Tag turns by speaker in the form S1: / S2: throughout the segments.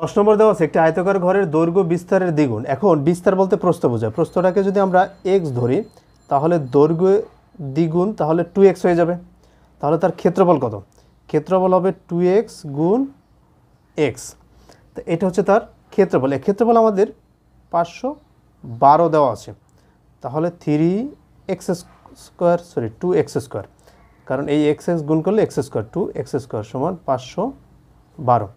S1: 10 নম্বর দেওয়া আছে একটি আয়তাকার ঘরের দৈর্ঘ্য বিস্তারের দ্বিগুণ। এখন বিস্তার বলতে প্রস্থ বোঝায়। প্রস্থটাকে যদি আমরা এক্স ধরি তাহলে দৈর্ঘ্য দ্বিগুণ, তাহলে 2x হয়ে যাবে। তাহলে তার ক্ষেত্রফল কত? ক্ষেত্রফল হবে 2x গুণ x। তো এটা হচ্ছে তার ক্ষেত্রফল। এই ক্ষেত্রফল আমাদের 512 দেওয়া আছে। তাহলে 2x স্কোয়ার, কারণ এই x গুণ করলে x স্কোয়ার, 2x স্কোয়ার সমান 512।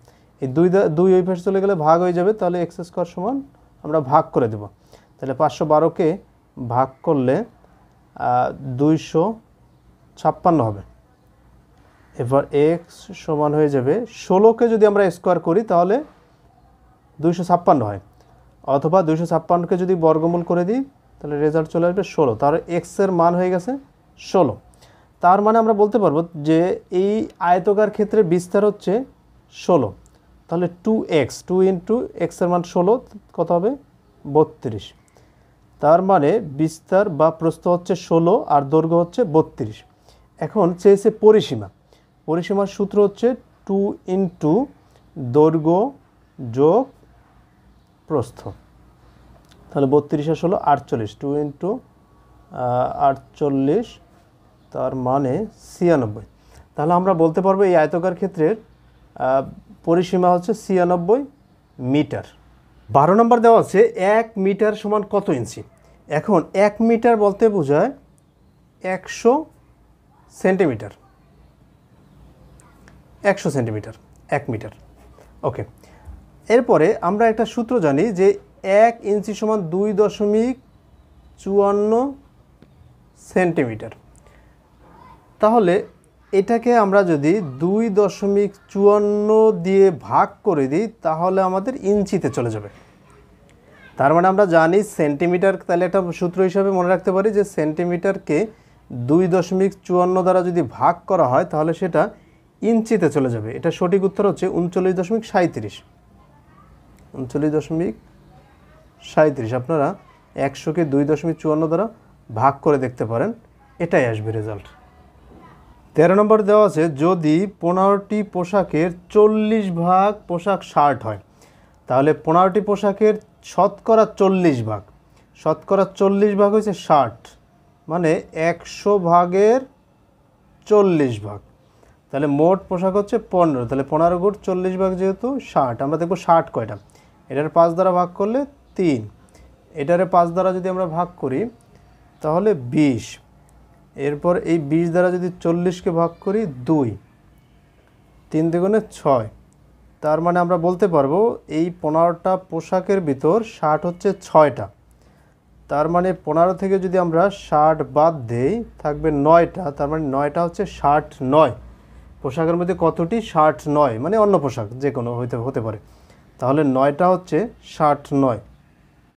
S1: এই দুই ওই পাশে চলে গেলে ভাগ হয়ে যাবে, তাহলে x স্কোয়ার সমান আমরা ভাগ করে দেব। তাহলে 512কে ভাগ করলে 256 হবে। এবার x সমান হয়ে যাবে 16কে যদি আমরা স্কোয়ার করি তাহলে 256 হয়, অথবা 256কে যদি বর্গমূল করে দিই তাহলে রেজাল্ট চলে আসবে 16। তার x এর মান হয়ে গেছে 16। তার মানে আমরা বলতে পারবো যে এই আয়তকার ক্ষেত্রে বিস্তার হচ্ছে 16। তাহলে 2x, 2 ইন্টু x এর মান 16, কত হবে? 32। তার মানে বিস্তার বা প্রস্থ হচ্ছে 16 আর দৈর্ঘ্য হচ্ছে 32। এখন চেয়েছে পরিসীমা। পরিসীমার সূত্র হচ্ছে 2 ইন্টু দৈর্ঘ্য যোগ প্রস্থ। তাহলে 32 আর 16 48, 2 ইন্টু 48, তার মানে 96। তাহলে আমরা বলতে পারবো এই আয়তকার ক্ষেত্রের পরিসীমা হচ্ছে 96 মিটার। 12 নম্বর দেওয়া আছে 1 মিটার সমান কত ইঞ্চি। এখন 1 মিটার বলতে বোঝায় 100 সেন্টিমিটার। 100 centimetre 1 metre. ওকে, এরপরে আমরা একটা সূত্র জানি যে 1 ইঞ্চি সমান 2.54 সেন্টিমিটার। তাহলে এটাকে আমরা যদি 2.54 দিয়ে ভাগ করে দিই তাহলে আমাদের ইঞ্চিতে চলে যাবে। তার মানে আমরা জানি সেন্টিমিটার, তাহলে একটা সূত্র হিসাবে মনে রাখতে পারি যে সেন্টিমিটারকে 2.54 দ্বারা যদি ভাগ করা হয় তাহলে সেটা ইঞ্চিতে চলে যাবে। এটা সঠিক উত্তর হচ্ছে 39.37। 39.37। আপনারা 100কে 2.54 দ্বারা ভাগ করে দেখতে পারেন, এটাই আসবে রেজাল্ট। 13 নম্বর দেওয়া আছে যদি 15টি পোশাকের 40 ভাগ পোশাক শার্ট হয় তাহলে 15টি পোশাকের শতকরা 40 ভাগ, শতকরা 40 ভাগ হয়েছে 60, মানে 100 ভাগের 40 ভাগ। তাহলে মোট পোশাক হচ্ছে 15। তাহলে 15 গুণ 40 ভাগ যেহেতু 60, আমরা দেখব 60 কয়টা। এটার 5 দ্বারা ভাগ করলে 3, এটারে 5 দ্বারা যদি আমরা ভাগ করি তাহলে 20। এরপর এই 20 দ্বারা যদি 40কে ভাগ করি 2, 3 দুগুণে 6। তার মানে আমরা বলতে পারবো এই 15টা পোশাকের ভিতর 60 হচ্ছে 6টা। তার মানে 15 থেকে যদি আমরা 60 বাদ দেই থাকবে 9টা। তার মানে 9টা হচ্ছে 69। পোশাকের মধ্যে কতটি? 69, মানে অন্য পোশাক যে কোনো হতে পারে। তাহলে 9টা হচ্ছে 69।